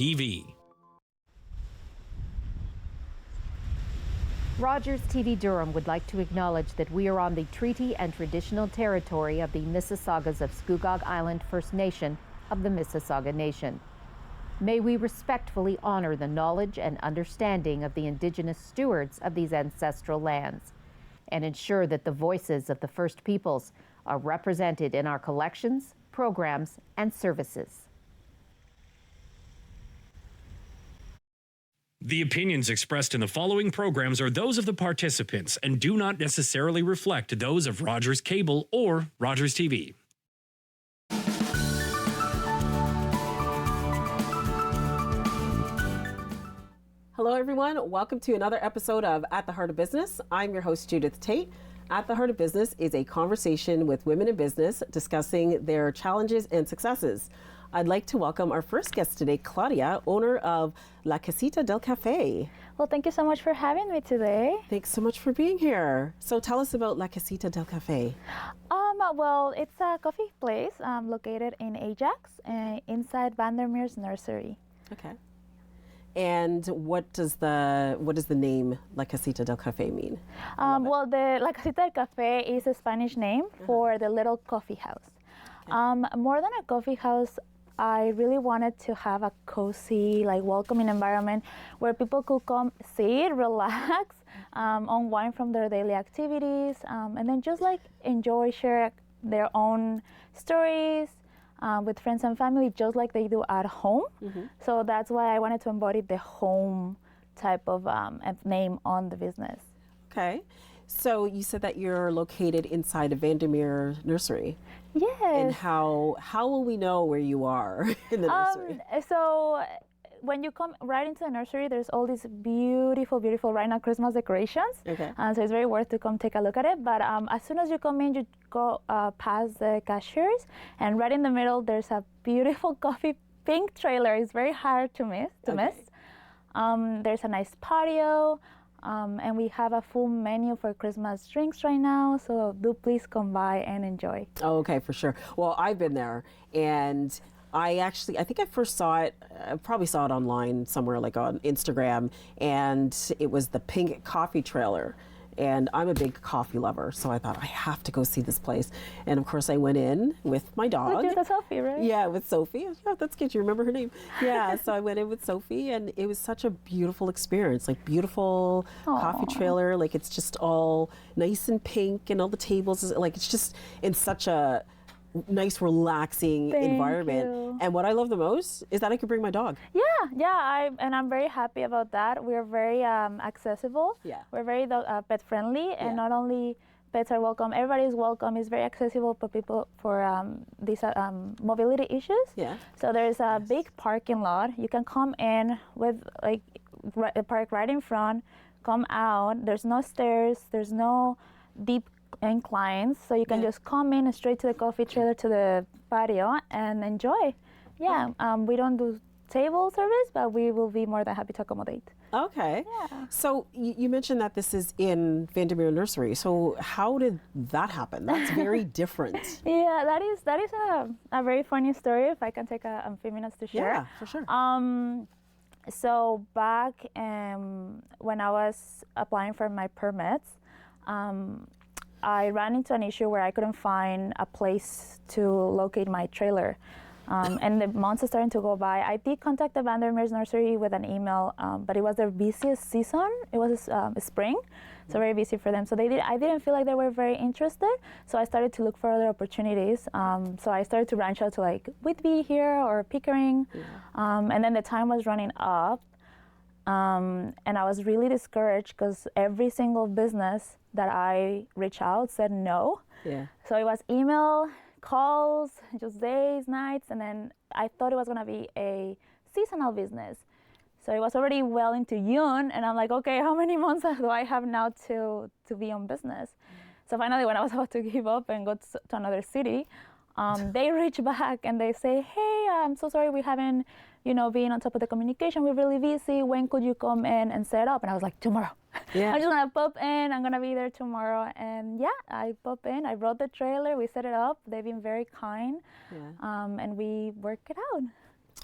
TV. Rogers TV Durham would like to acknowledge that we are on the treaty and traditional territory of the Mississaugas of Scugog Island First Nation of the Mississauga Nation. May we respectfully honor the knowledge and understanding of the Indigenous stewards of these ancestral lands and ensure that the voices of the First Peoples are represented in our collections, programs, and services. The opinions expressed in the following programs are those of the participants and do not necessarily reflect those of Rogers Cable or Rogers TV. Hello, everyone. Welcome to another episode of At the Heart of Business. I'm your host, Judith Tate. At the Heart of Business is a conversation with women in business discussing their challenges and successes. I'd like to welcome our first guest today, Claudia, owner of La Casita del Café. Well, thank you so much for having me today. Thanks so much for being here. So tell us about La Casita del Café. Well, it's a coffee place located in Ajax, inside Vandermeer's nursery. Okay. And what does the name La Casita del Café mean? Well, the La Casita del Café is a Spanish name for the little coffee house. Okay. More than a coffee house, I really wanted to have a cozy, welcoming environment where people could come sit, relax, unwind from their daily activities, and then just enjoy, share their own stories with friends and family, just like they do at home. Mm-hmm. So that's why I wanted to embody the home type of name on the business. Okay. So you said that you're located inside of Vandermeer Nursery. Yes. And how will we know where you are in the nursery? So when you come right into the nursery, there's all these beautiful right now Christmas decorations. Okay. So it's very worth to come take a look at it. But as soon as you come in, you go past the cashiers, and right in the middle, there's a beautiful coffee pink trailer. It's very hard to miss. There's a nice patio. And we have a full menu for Christmas drinks right now, so do please come by and enjoy. Oh, okay, for sure. Well, I've been there, and I think I first saw it, I probably saw it online somewhere on Instagram, and it was the pink coffee trailer. And I'm a big coffee lover, so I thought I have to go see this place. And of course, I went in with my dog. With Sophie, right? Yeah, with Sophie. Yeah, that's good. You remember her name? Yeah. So I went in with Sophie, and it was such a beautiful experience. Beautiful coffee trailer. It's just all nice and pink, and all the tables it's just in such a nice, relaxing environment. You. And what I love the most is that I could bring my dog. I'm very happy about that. We're very accessible. Yeah. We're very pet friendly, and not only pets are welcome, everybody is welcome. It's very accessible for people for these mobility issues. Yeah. So there's a big parking lot. You can come in with park right in front, come out. There's no stairs. There's no deep inclines, so you can just come in straight to the coffee trailer, to the patio, and enjoy. We don't do table service, but we will be more than happy to accommodate. Okay. Yeah. So you mentioned that this is in Vandermeer Nursery. So how did that happen? That's very different. Yeah, that is a very funny story. If I can take a few minutes to share. Yeah, for sure. So back when I was applying for my permits, I ran into an issue where I couldn't find a place to locate my trailer. And the months are starting to go by. I did contact the Vandermeer's Nursery with an email, but it was their busiest season. It was spring, so very busy for them. So I didn't feel like they were very interested, so I started to look for other opportunities. So I started to branch out to Whitby here or Pickering, and then the time was running up. And I was really discouraged because every single business that I reached out said no. Yeah. So it was email, calls, just days, nights, and then I thought it was gonna be a seasonal business. So it was already well into June, and I'm like, okay, how many months do I have now to be on business? So finally, when I was about to give up and go to another city, they reach back and they say, hey, I'm so sorry we haven't, been on top of the communication. We're really busy. When could you come in and set up? And I was like, tomorrow. Yeah. I'm just gonna pop in. I'm gonna be there tomorrow. And I pop in. I brought the trailer. We set it up. They've been very kind, and we work it out.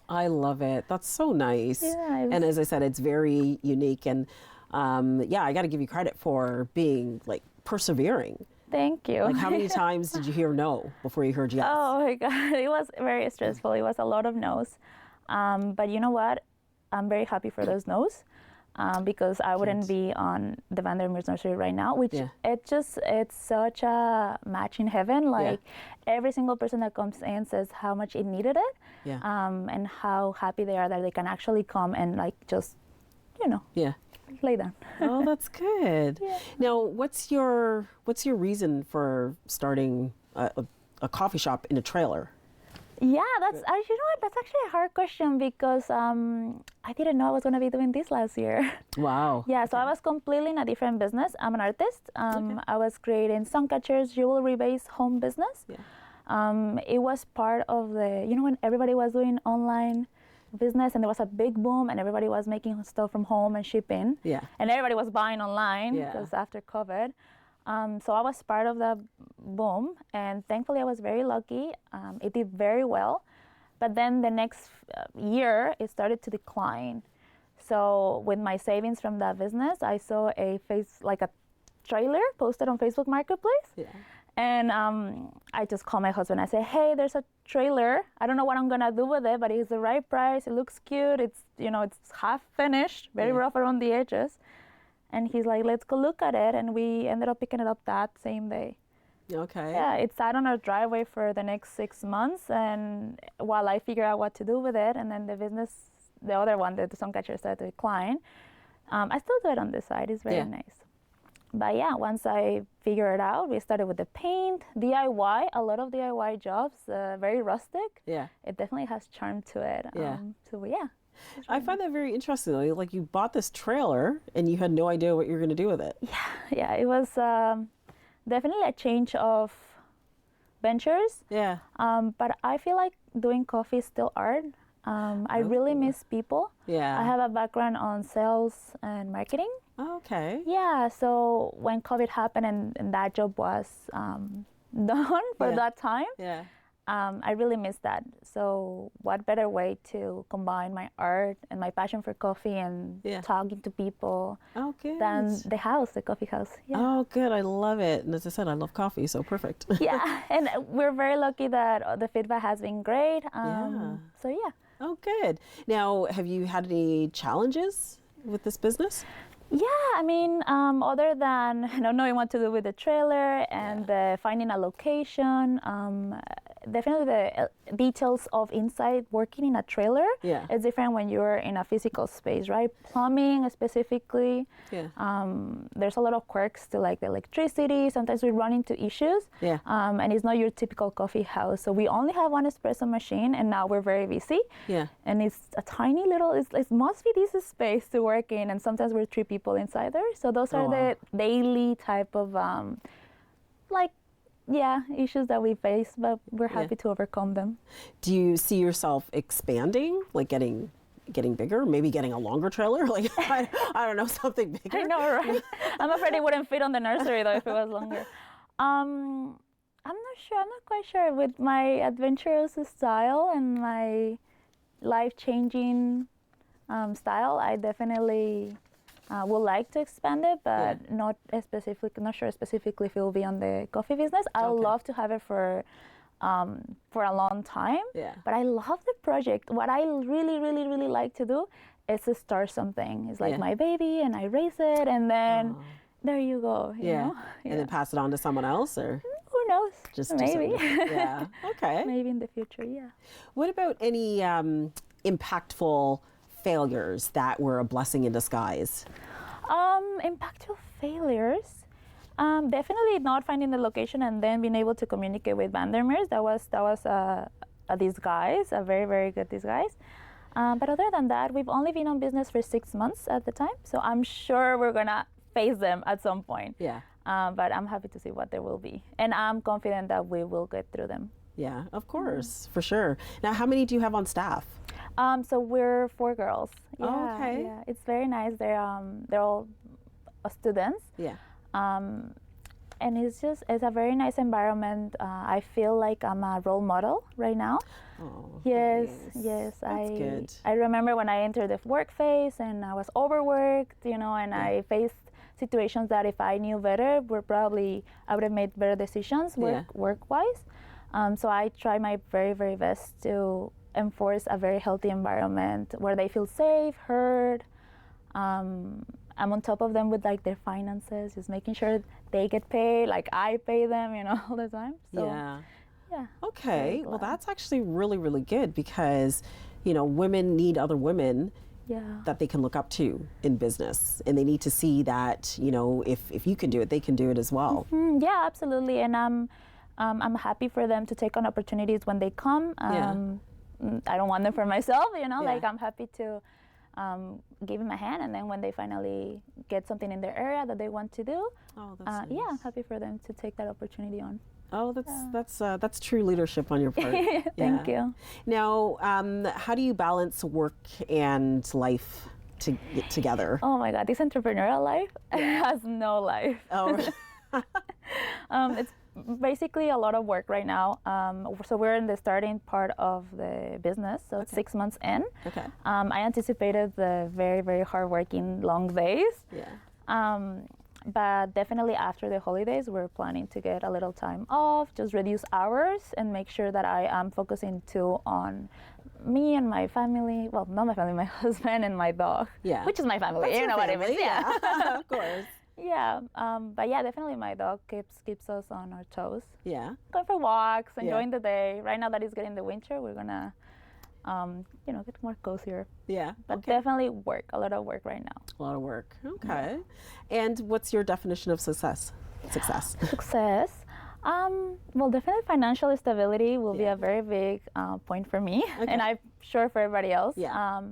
I love it. That's so nice. Yeah, And as I said, it's very unique. And yeah, I got to give you credit for being like persevering. Thank you. Like, how many times did you hear no before you heard yes? Oh my God, it was very stressful. It was a lot of no's. But you know what? I'm very happy for those no's because I wouldn't be on the Vandermeer's nursery right now, which it's such a match in heaven. Like every single person that comes in says how much it needed it and how happy they are that they can actually come and like just, lay down. Oh, that's good. Yeah. Now, what's your reason for starting a coffee shop in a trailer? Yeah, that's you know what? That's actually a hard question because I didn't know I was going to be doing this last year. Wow. Yeah, so I was completely in a different business. I'm an artist. I was creating sun catchers, jewelry-based home business. Yeah. It was part of the, when everybody was doing online business and there was a big boom and everybody was making stuff from home and shipping. Yeah. And everybody was buying online because after COVID. So I was part of the boom, and thankfully I was very lucky. It did very well, but then the next year it started to decline. So with my savings from that business, I saw a trailer posted on Facebook Marketplace, and I just called my husband. I said, "Hey, there's a trailer. I don't know what I'm gonna do with it, but it's the right price. It looks cute. It's it's half finished, very rough around the edges." And he's like, let's go look at it. And we ended up picking it up that same day. Okay. Yeah, it sat on our driveway for the next 6 months. And while I figure out what to do with it, and then the business, the other one, the sun catcher started to decline, I still do it on the side. It's very nice. But yeah, once I figured it out, we started with the paint, DIY, a lot of DIY jobs, very rustic. Yeah. It definitely has charm to it. So yeah. I find that very interesting though. Like you bought this trailer and you had no idea what you were going to do with it. Yeah, it was definitely a change of ventures. Yeah. But I feel like doing coffee is still art. I really miss people. Yeah. I have a background on sales and marketing. Okay. Yeah, so when COVID happened and that job was done for that time, I really miss that. So what better way to combine my art and my passion for coffee and talking to people than the coffee house. Yeah. Oh, good. I love it. And as I said, I love coffee, so perfect. Yeah, and we're very lucky that the feedback has been great. So yeah. Oh, good. Now, have you had any challenges with this business? Yeah, I mean, other than not knowing what to do with the trailer and finding a location, definitely the details of inside working in a trailer is different when you're in a physical space, right? Plumbing specifically, there's a lot of quirks to like the electricity. Sometimes we run into issues, and it's not your typical coffee house. So we only have one espresso machine, and now we're very busy. Yeah, and it's a tiny little. It must be this space to work in, and sometimes we're 3 people inside there. So those are the daily type of issues that we face, but we're happy to overcome them. Do you see yourself expanding, like getting bigger, maybe getting a longer trailer? Like, I don't know, something bigger? I know, right? I'm afraid it wouldn't fit on the nursery, though, if it was longer. I'm not sure. I'm not quite sure. With my adventurous style and my life-changing style, I definitely would like to expand it, but not sure specifically if it will be on the coffee business. I would love to have it for a long time. Yeah. But I love the project. What I really, really, really like to do is to start something. It's like my baby, and I raise it, and then there you go. You know? And then pass it on to someone else, or who knows? Just maybe. Yeah. Okay. Maybe in the future. Yeah. What about any impactful failures that were a blessing in disguise? Impactful failures. Definitely not finding the location and then being able to communicate with Vandermeers. That was a disguise, a very, very good disguise. But other than that, we've only been on business for 6 months at the time, so I'm sure we're gonna face them at some point. Yeah. But I'm happy to see what there will be, and I'm confident that we will get through them. Yeah, of course, for sure. Now, how many do you have on staff? So we're 4 girls. Yeah, oh, okay. Yeah, it's very nice. They're all students. Yeah. and it's a very nice environment. I feel like I'm a role model right now. Oh, Yes, nice. yes. That's good. I remember when I entered the work phase and I was overworked, and I faced situations that if I knew better, I would have made better decisions work-wise. So I try my very, very best to enforce a very healthy environment where they feel safe, heard. I'm on top of them with like their finances, just making sure they get paid, like I pay them, all the time. So, yeah. Okay. Well, that's actually really, really good because, women need other women that they can look up to in business, and they need to see that, if you can do it, they can do it as well. Mm-hmm. Yeah, absolutely. And I'm happy for them to take on opportunities when they come. I don't want them for myself, like I'm happy to give them a hand, and then when they finally get something in their area that they want to do, that's nice. I'm happy for them to take that opportunity on. Oh, that's true leadership on your part. Thank you. Now, how do you balance work and life together? Oh my God, this entrepreneurial life has no life. Oh. It's basically a lot of work right now. So we're in the starting part of the business, so it's 6 months in. Okay. I anticipated the very, very hardworking long days. Yeah. But definitely after the holidays, we're planning to get a little time off, just reduce hours, and make sure that I am focusing too on me and my family. Well, not my family, my husband and my dog. Yeah. Which is my family. That's you know family. what I mean? Yeah. Of course. Yeah. But yeah, definitely my dog keeps us on our toes. Yeah. Going for walks, enjoying the day. Right now that it's getting the winter, we're gonna, get more cozier. Yeah. But definitely a lot of work right now. A lot of work. Okay. And what's your definition of success? Success. Well, definitely financial stability will be a very big point for me, and I'm sure for everybody else. Yeah.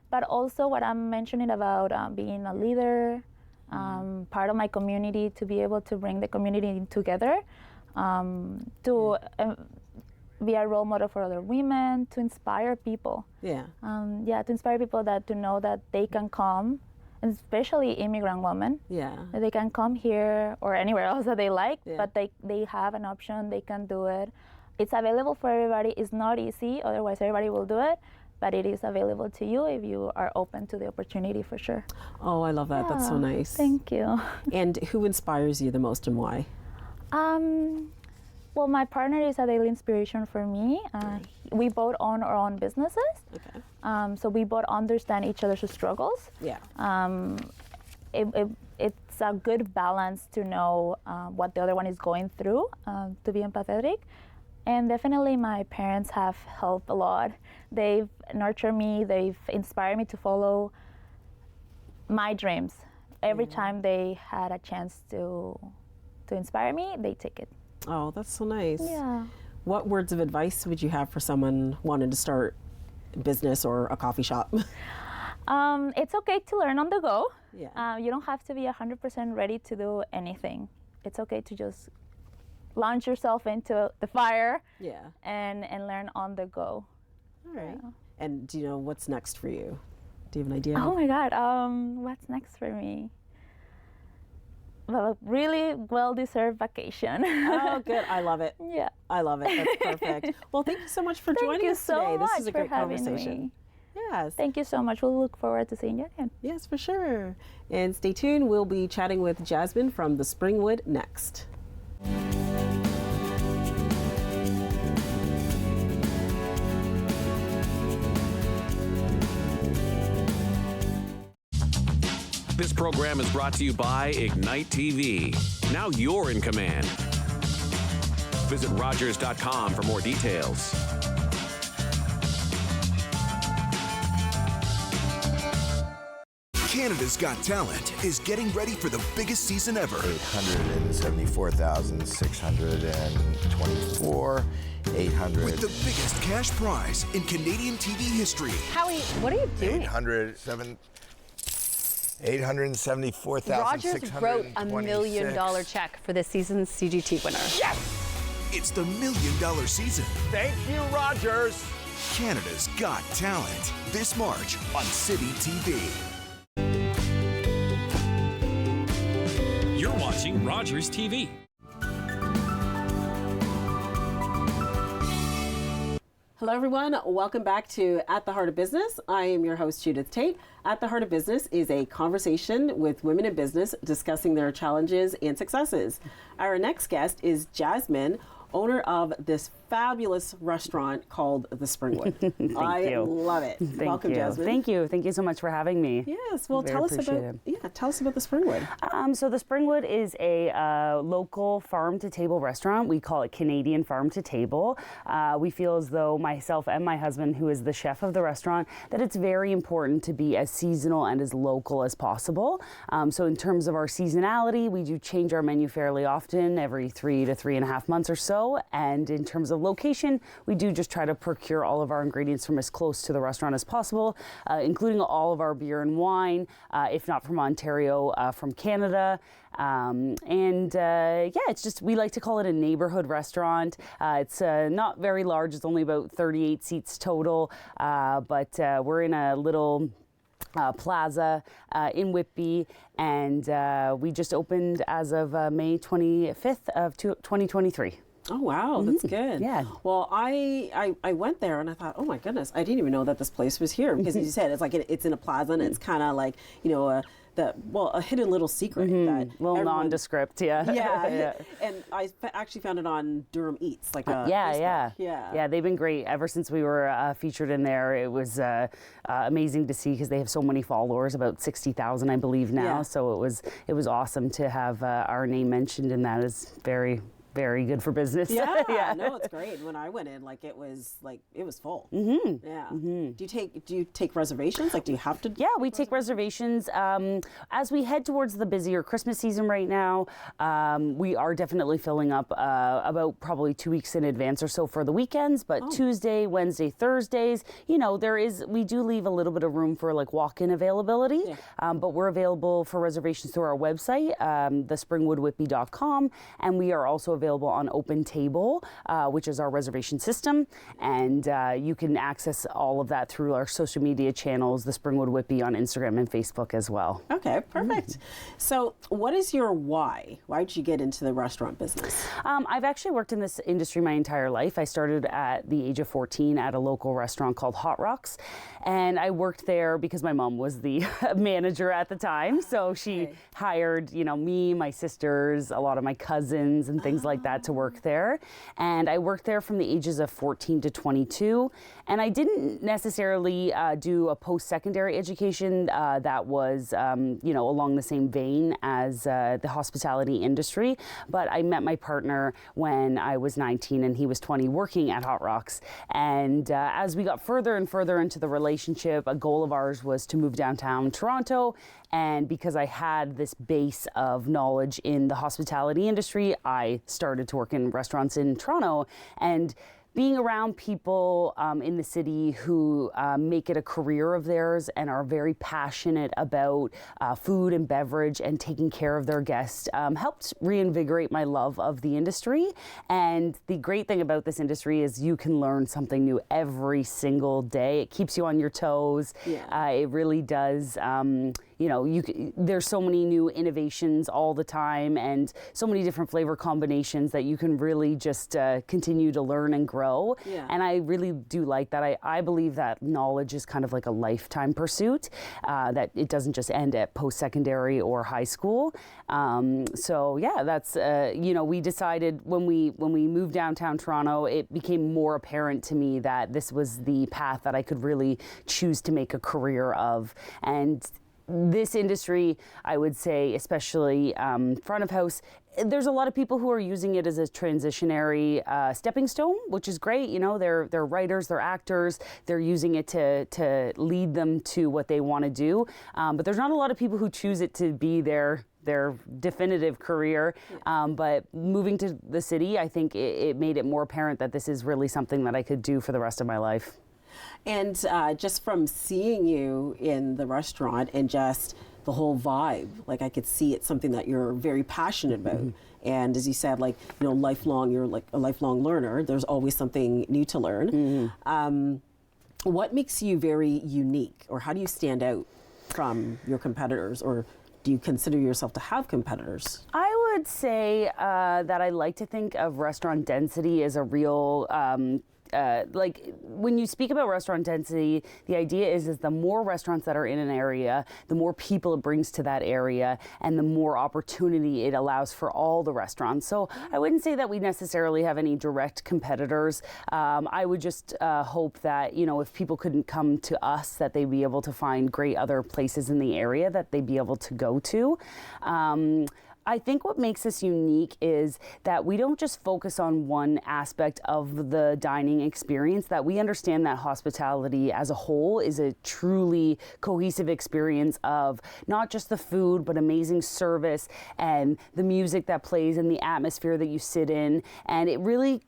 But also what I'm mentioning about being a leader, part of my community, to be able to bring the community together, to be a role model for other women, to inspire people. Yeah. To inspire people to know that they can come, and especially immigrant women. Yeah. That they can come here or anywhere else that they like, but they have an option, they can do it. It's available for everybody. It's not easy, otherwise everybody will do it, but it is available to you if you are open to the opportunity, for sure. Oh, I love that. Yeah, that's so nice. Thank you. And who inspires you the most and why? Well, my partner is a daily inspiration for me. We both own our own businesses. Okay. So we both understand each other's struggles. Yeah. It's a good balance to know what the other one is going through, to be empathetic. And definitely my parents have helped a lot. They've nurtured me, they've inspired me to follow my dreams. Every time they had a chance to inspire me, they take it. Oh, that's so nice. Yeah. What words of advice would you have for someone wanting to start a business or a coffee shop? It's okay to learn on the go. Yeah. You don't have to be 100% ready to do anything. It's okay to just launch yourself into the fire and learn on the go. All right. Yeah. And do you know what's next for you? Do you have an idea? Oh my God, what's next for me? Well, a really well-deserved vacation. Oh, good. I love it. Yeah. I love it. That's perfect. Well, thank you so much for joining us today. This is a great conversation. Yes. Thank you so much. We'll look forward to seeing you again. Yes, for sure. And stay tuned. We'll be chatting with Jasmine from the Springwood next. This program is brought to you by Ignite TV. Now you're in command. Visit Rogers.com for more details. Canada's Got Talent is getting ready for the biggest season ever. 874,624, 800. With the biggest cash prize in Canadian TV history. Howie, what are you doing? 874,626. Rogers wrote a $1 million check for this season's CGT winner. Yes! It's the $1 million season. Thank you, Rogers. Canada's Got Talent. This March on City TV. You're watching Rogers TV. Hello, everyone. Welcome back to At the Heart of Business. I am your host, Judith Tate. At the Heart of Business is a conversation with women in business discussing their challenges and successes. Our next guest is Jasmine, owner of this fabulous restaurant called the Springwood. I love it. Welcome, Jasmine. Thank you. Thank you so much for having me. Yes. Well, tell us about the Springwood. So the Springwood is a local farm-to-table restaurant. We call it Canadian farm-to-table. We feel as though myself and my husband, who is the chef of the restaurant, that it's very important to be as seasonal and as local as possible. So in terms of our seasonality, we do change our menu fairly often, every 3 to 3.5 months or so. And in terms of location, we do just try to procure all of our ingredients from as close to the restaurant as possible, including all of our beer and wine, if not from Ontario, from Canada. It's just, we like to call it a neighborhood restaurant. It's not very large. It's only about 38 seats total, but we're in a little plaza in Whitby, and we just opened as of May 25th of 2023. Oh, wow. That's good. Yeah. Well, I went there and I thought, oh my goodness, I didn't even know that this place was here, because as you said, it's like it's in a plaza, and it's kind of like, you know, a hidden little secret. That little nondescript, yeah. Yeah. And I actually found it on Durham Eats, like yeah. They've been great ever since we were featured in there. It was amazing to see, because they have so many followers, about 60,000, I believe now. Yeah. So it was awesome to have our name mentioned in that. Is very good for business. Yeah, no, it's great. When I went in, it was full. Mm-hmm. Yeah. Mm-hmm. Do you take reservations? Like, do you have to? Yeah, we take reservations. As we head towards the busier Christmas season right now, we are definitely filling up about probably 2 weeks in advance or so for the weekends. But Tuesday, Wednesday, Thursdays, you know, we do leave a little bit of room for walk-in availability. Yeah. But we're available for reservations through our website, thespringwoodwhippy.com, and we are also available on Open Table, which is our reservation system, and you can access all of that through our social media channels, the Springwood Whippy on Instagram and Facebook as well. Okay, perfect. So what is your why? Why did you get into the restaurant business? I've actually worked in this industry my entire life. I started at the age of 14 at a local restaurant called Hot Rocks, and I worked there because my mom was the manager at the time, so she hired, me, my sisters, a lot of my cousins and things like that to work there. And I worked there from the ages of 14 to 22. And I didn't necessarily do a post-secondary education that was, along the same vein as the hospitality industry. But I met my partner when I was 19 and he was 20, working at Hot Rocks. And as we got further and further into the relationship, a goal of ours was to move downtown Toronto. And because I had this base of knowledge in the hospitality industry, I started to work in restaurants in Toronto. And being around people in the city who make it a career of theirs and are very passionate about food and beverage and taking care of their guests helped reinvigorate my love of the industry. And the great thing about this industry is you can learn something new every single day. It keeps you on your toes. Yeah. It really does. There's so many new innovations all the time and so many different flavor combinations that you can really just continue to learn and grow. Yeah. And I really do like that. I believe that knowledge is kind of like a lifetime pursuit, that it doesn't just end at post-secondary or high school. That's, we decided when we moved downtown Toronto, it became more apparent to me that this was the path that I could really choose to make a career of. And this industry, I would say, especially front of house, there's a lot of people who are using it as a transitionary stepping stone, which is great. They're writers, they're actors, they're using it to lead them to what they want to do. But there's not a lot of people who choose it to be their definitive career. But moving to the city, I think it made it more apparent that this is really something that I could do for the rest of my life. And just from seeing you in the restaurant and just the whole vibe, I could see it's something that you're very passionate about. Mm-hmm. And as you said, lifelong, you're like a lifelong learner. There's always something new to learn. Mm-hmm. What makes you very unique, or how do you stand out from your competitors, or do you consider yourself to have competitors? I would say that I like to think of restaurant density as a real like when you speak about restaurant density, the idea is the more restaurants that are in an area, the more people it brings to that area, and the more opportunity it allows for all the restaurants. So I wouldn't say that we necessarily have any direct competitors. I would just hope that, you know, if people couldn't come to us, that they'd be able to find great other places in the area that they'd be able to go to. I think what makes us unique is that we don't just focus on one aspect of the dining experience, that we understand that hospitality as a whole is a truly cohesive experience of not just the food, but amazing service and the music that plays and the atmosphere that you sit in. And it really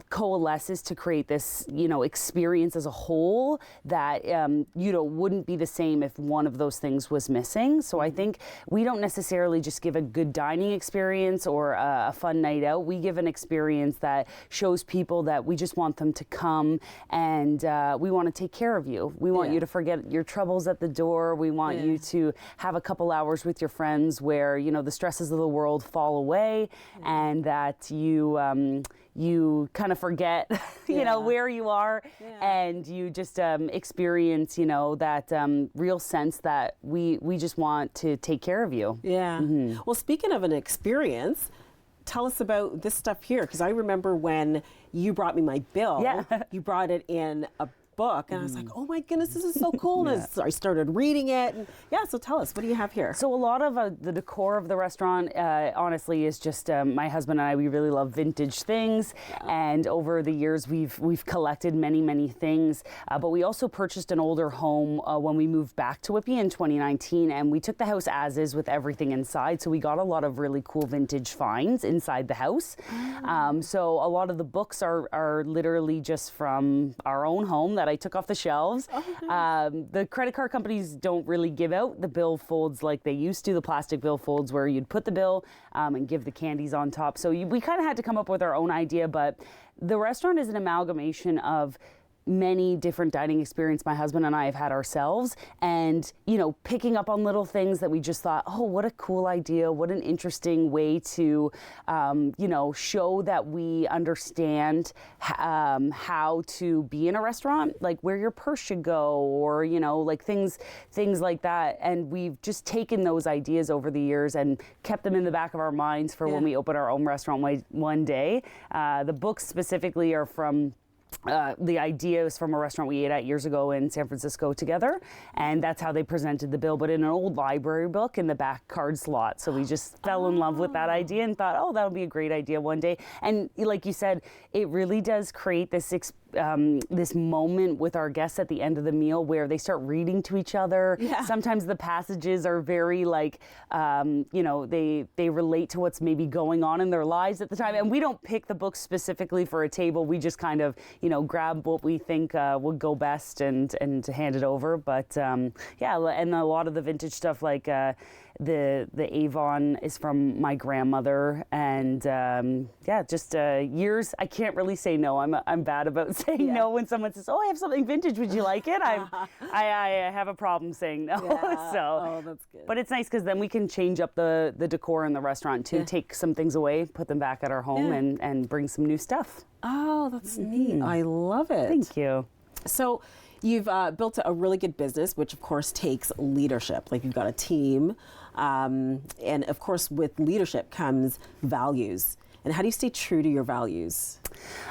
coalesces to create this, you know, experience as a whole that, you know, wouldn't be the same if one of those things was missing. So I think we don't necessarily just give a good dining experience or a fun night out. We give an experience that shows people that we just want them to come and we want to take care of you. We want you to forget your troubles at the door. We want you to have a couple hours with your friends where, you know, the stresses of the world fall away and that you kind of forget, you know, where you are and you just experience, you know, that real sense that we just want to take care of you. Yeah. Well, speaking of an experience, tell us about this stuff here, because I remember when you brought me my bill, you brought it in a book and I was like, oh my goodness, this is so cool. And so I started reading it. And so tell us, what do you have here? So a lot of the decor of the restaurant, honestly, is just my husband and I, we really love vintage things. And over the years, we've collected many things. But we also purchased an older home when we moved back to Whitby in 2019. And we took the house as is with everything inside. So we got a lot of really cool vintage finds inside the house. So a lot of the books are literally just from our own home that I took off the shelves. The credit card companies don't really give out the bill folds like they used to, the plastic bill folds where you'd put the bill and give the candies on top. So we kind of had to come up with our own idea, but the restaurant is an amalgamation of many different dining experiences my husband and I have had ourselves, and, you know, picking up on little things that we just thought, oh, what a cool idea, what an interesting way to, you know, show that we understand how to be in a restaurant, like where your purse should go, or, you know, like things like that. And we've just taken those ideas over the years and kept them in the back of our minds for when we open our own restaurant one day. The books specifically are from the idea is from a restaurant we ate at years ago in San Francisco together, and that's how they presented the bill, but in an old library book in the back card slot. So we just fell in love with that idea and thought, oh, that'll be a great idea one day. And like you said, it really does create this this moment with our guests at the end of the meal where they start reading to each other. Sometimes the passages are very like, you know, they relate to what's maybe going on in their lives at the time. And we don't pick the books specifically for a table. We just kind of, you know, grab what we think would go best and hand it over. But yeah, and a lot of the vintage stuff, like the Avon is from my grandmother, and yeah, just years. I can't really say no. I'm bad about saying no when someone says, "Oh, I have something vintage. Would you like it?" I have a problem saying no. So, that's good. But it's nice because then we can change up the decor in the restaurant too. Take some things away, put them back at our home, and bring some new stuff. Oh, that's neat. I love it. Thank you. So you've built a really good business, which of course takes leadership. Like, you've got a team, and of course with leadership comes values. And how do you stay true to your values?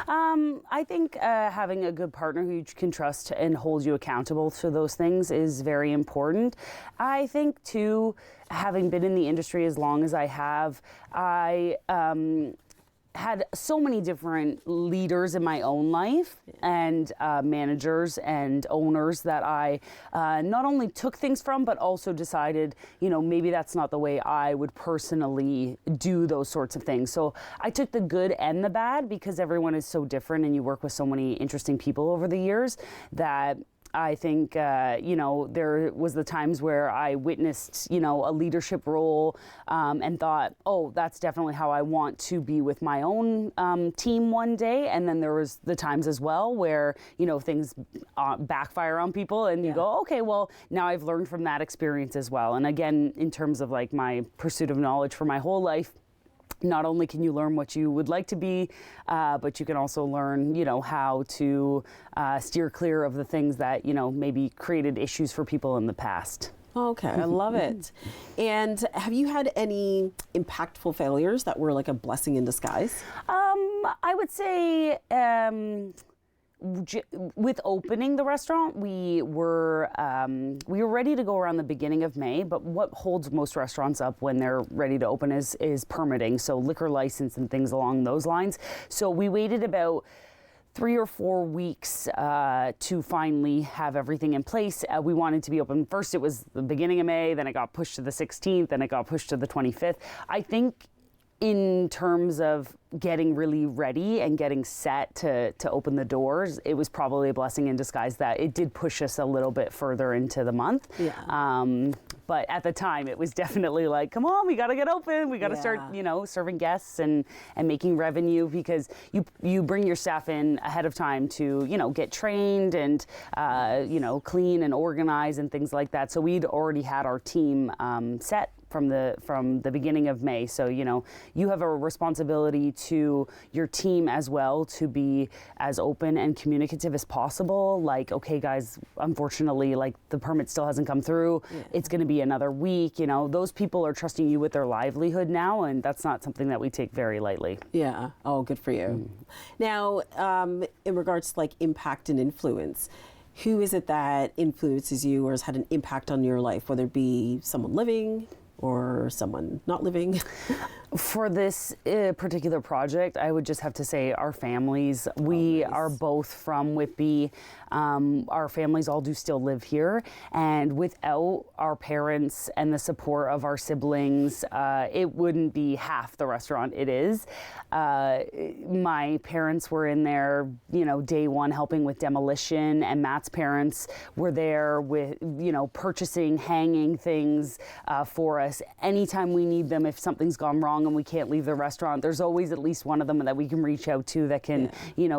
I think having a good partner who you can trust and hold you accountable to those things is very important. I think too, having been in the industry as long as I have, I had so many different leaders in my own life, and managers and owners that I not only took things from, but also decided, you know, maybe that's not the way I would personally do those sorts of things. So I took the good and the bad, because everyone is so different and you work with so many interesting people over the years, that I think, you know, there was the times where I witnessed, you know, a leadership role and thought, oh, that's definitely how I want to be with my own team one day. And then there was the times as well where, you know, things backfire on people and you go, okay, well, now I've learned from that experience as well. And again, in terms of like my pursuit of knowledge for my whole life, not only can you learn what you would like to be, but you can also learn, how to steer clear of the things that, maybe created issues for people in the past. Okay, I love it. And have you had any impactful failures that were like a blessing in disguise? I would say with opening the restaurant, we were ready to go around the beginning of May, but what holds most restaurants up when they're ready to open is permitting, so liquor license and things along those lines. So we waited about 3 or 4 weeks to finally have everything in place. We wanted to be open. First, it was the beginning of May, then it got pushed to the 16th, then it got pushed to the 25th. I think in terms of getting really ready and getting set to open the doors, it was probably a blessing in disguise that it did push us a little bit further into the month. Yeah. But at the time, it was definitely like, come on, we got to get open. We got to start, serving guests and making revenue, because you bring your staff in ahead of time to, get trained and, clean and organize and things like that. So we'd already had our team set from the beginning of May. So, you have a responsibility to your team as well to be as open and communicative as possible. Like, okay, guys, unfortunately, like the permit still hasn't come through. Yeah. It's going to be another week. Those people are trusting you with their livelihood now, and that's not something that we take very lightly. Yeah. Oh, good for you. Now, in regards to like impact and influence, who is it that influences you or has had an impact on your life, whether it be someone living or someone not living? For this particular project, I would just have to say our families. We are both from Whitby. Our families all do still live here. And without our parents and the support of our siblings, it wouldn't be half the restaurant it is. My parents were in there, day one helping with demolition, and Matt's parents were there with, purchasing, hanging things for us. Anytime we need them, if something's gone wrong and we can't leave the restaurant, there's always at least one of them that we can reach out to that can,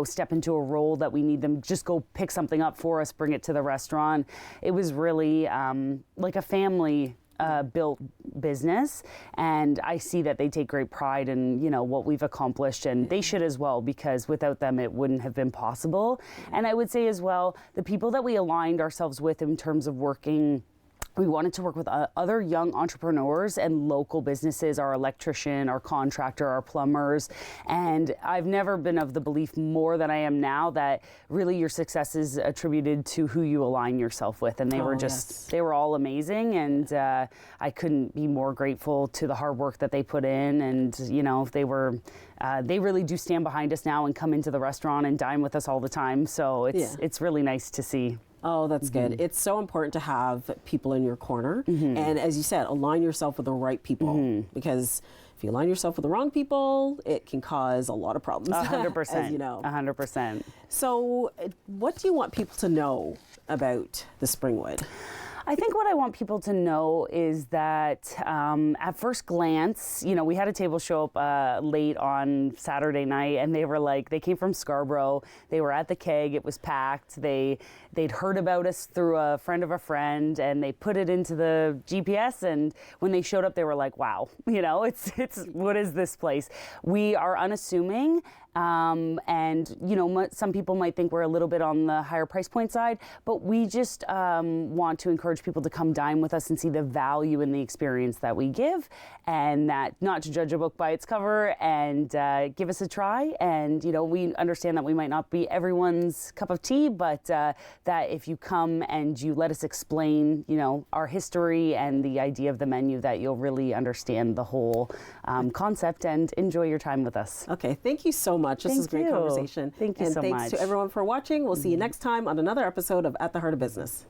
step into a role that we need them, just go pick something up for us, bring it to the restaurant. It was really like a family built business, and I see that they take great pride in what we've accomplished, and they should as well, because without them it wouldn't have been possible. And I would say as well, the people that we aligned ourselves with in terms of working, we wanted to work with other young entrepreneurs and local businesses, our electrician, our contractor, our plumbers. And I've never been of the belief more than I am now that really your success is attributed to who you align yourself with. And they were just, they were all amazing. And I couldn't be more grateful to the hard work that they put in. And, they really do stand behind us now and come into the restaurant and dine with us all the time. So it's really nice to see. Oh, that's good. It's so important to have people in your corner. And as you said, align yourself with the right people, because if you align yourself with the wrong people, it can cause a lot of problems. 100%. As you know. 100%. So what do you want people to know about the Springwood? I think what I want people to know is that at first glance, we had a table show up late on Saturday night, and they came from Scarborough. They were at the Keg. It was packed. They'd heard about us through a friend of a friend, and they put it into the GPS. And when they showed up, they were like, "Wow, it's what is this place?" We are unassuming. And some people might think we're a little bit on the higher price point side, but we just want to encourage people to come dine with us and see the value in the experience that we give, and that not to judge a book by its cover, and give us a try. And we understand that we might not be everyone's cup of tea, but that if you come and you let us explain our history and the idea of the menu, that you'll really understand the whole concept and enjoy your time with us. Okay, thank you so much. This is a great conversation. Thank you so much. And thanks to everyone for watching. We'll see you next time on another episode of At the Heart of Business.